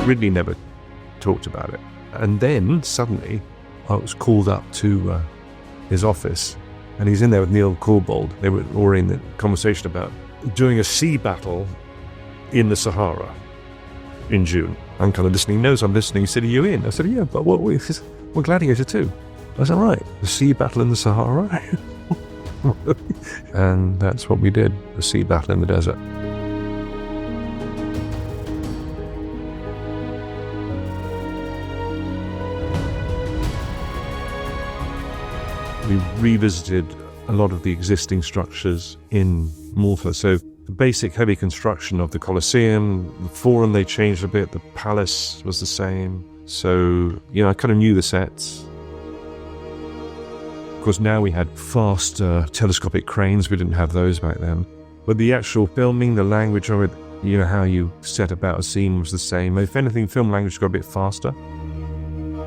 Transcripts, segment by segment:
Ridley never talked about it. And then suddenly I was called up to his office, and he's in there with Neil Corbould. They were already in the conversation about doing a sea battle in the Sahara in June. I'm kind of listening. He knows I'm listening. He said, "Are you in?" I said, "Yeah, but what? We're Gladiator II." I said, "Right, the sea battle in the Sahara." And that's what we did, the sea battle in the desert. We revisited a lot of the existing structures in Malta. So the basic heavy construction of the Colosseum, the Forum they changed a bit, the palace was the same. So, I kind of knew the sets. Of course, now we had fast telescopic cranes. We didn't have those back then. But the actual filming, the language of it, how you set about a scene was the same. If anything, film language got a bit faster.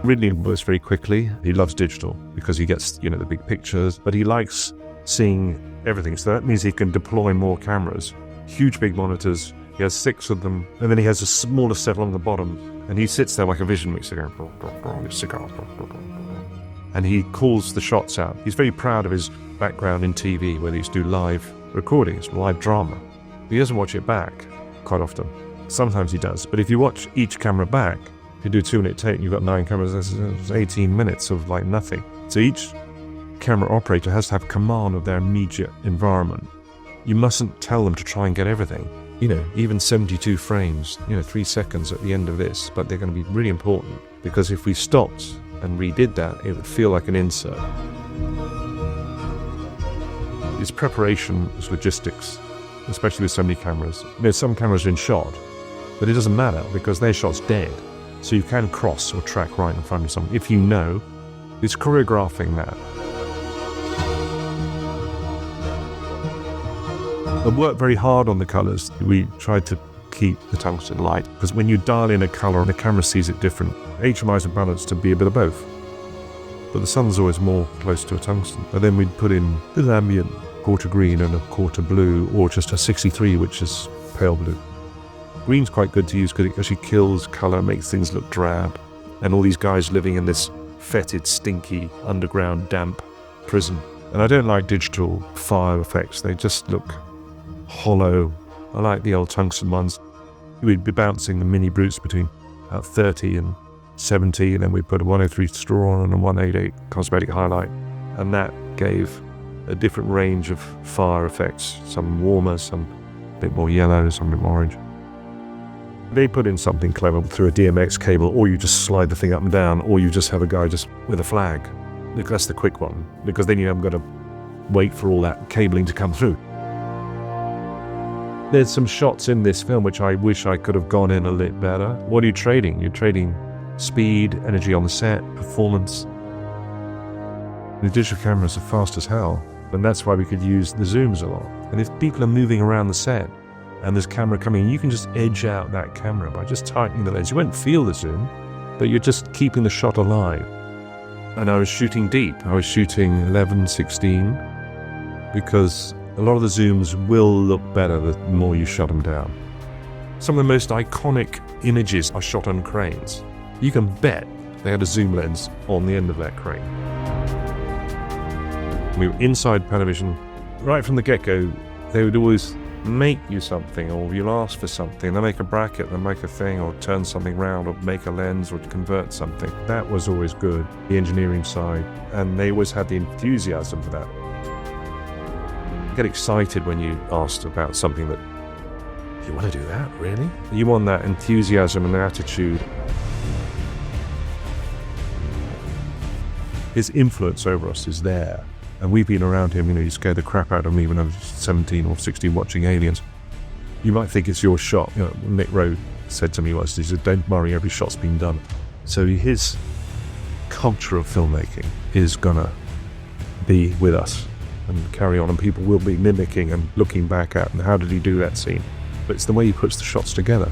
Ridley works very quickly. He loves digital because he gets, the big pictures, but he likes seeing everything. So that means he can deploy more cameras. Huge big monitors. He has 6 of them, and then he has a smaller set along the bottom, and he sits there like a vision mixer and he calls the shots out. He's very proud of his background in TV, where he used to do live recordings, live drama. He doesn't watch it back quite often. Sometimes he does, but if you watch each camera back, if you do a 2-minute take, you've got 9 cameras, that's 18 minutes of like nothing. So each camera operator has to have command of their immediate environment. You mustn't tell them to try and get everything. Even 72 frames, 3 seconds at the end of this, but they're going to be really important, because if we stopped and redid that, it would feel like an insert. It's preparation, it's logistics, especially with so many cameras. Some cameras are in shot, but it doesn't matter because their shot's dead. So you can cross or track right in front of someone. If you know, it's choreographing that. I worked very hard on the colours. We tried to keep the tungsten light, because when you dial in a colour, the camera sees it different. HMIs are balanced to be a bit of both, but the sun's always more close to a tungsten. And then we'd put in this ambient quarter green and a quarter blue, or just a 63, which is pale blue. Green's quite good to use because it actually kills colour, makes things look drab. And all these guys living in this fetid, stinky, underground, damp prison. And I don't like digital fire effects. They just look hollow. I like the old tungsten ones. We'd be bouncing the mini brutes between 30 and 70, and then we put a 103 straw on and a 188 cosmetic highlight. And that gave a different range of fire effects. Some warmer, some a bit more yellow, some a bit more orange. They put in something clever through a DMX cable, or you just slide the thing up and down, or you just have a guy just with a flag. That's the quick one, because then you haven't got to wait for all that cabling to come through. There's some shots in this film which I wish I could have gone in a little better. What are you trading? You're trading speed, energy on the set, performance. The digital cameras are fast as hell, and that's why we could use the zooms a lot. And if people are moving around the set, and there's camera coming, you can just edge out that camera by just tightening the lens. You won't feel the zoom, but you're just keeping the shot alive. And I was shooting deep. I was shooting 11:16, because a lot of the zooms will look better the more you shut them down. Some of the most iconic images are shot on cranes. You can bet they had a zoom lens on the end of that crane. We were inside Panavision. Right from the get-go, they would always make you something, or you'll ask for something. They'll make a bracket, they'll make a thing, or turn something round, or make a lens, or convert something. That was always good, the engineering side, and they always had the enthusiasm for that. You get excited when you asked about something that, you want to do that, really? You want that enthusiasm and attitude. His influence over us is there. And we've been around him, he scared the crap out of me when I was 17 or 16 watching Aliens. You might think it's your shot. Nick Rowe said to me once, he said, "Don't worry, every shot's been done." So his culture of filmmaking is gonna be with us and carry on, and people will be mimicking and looking back at, and how did he do that scene? But it's the way he puts the shots together.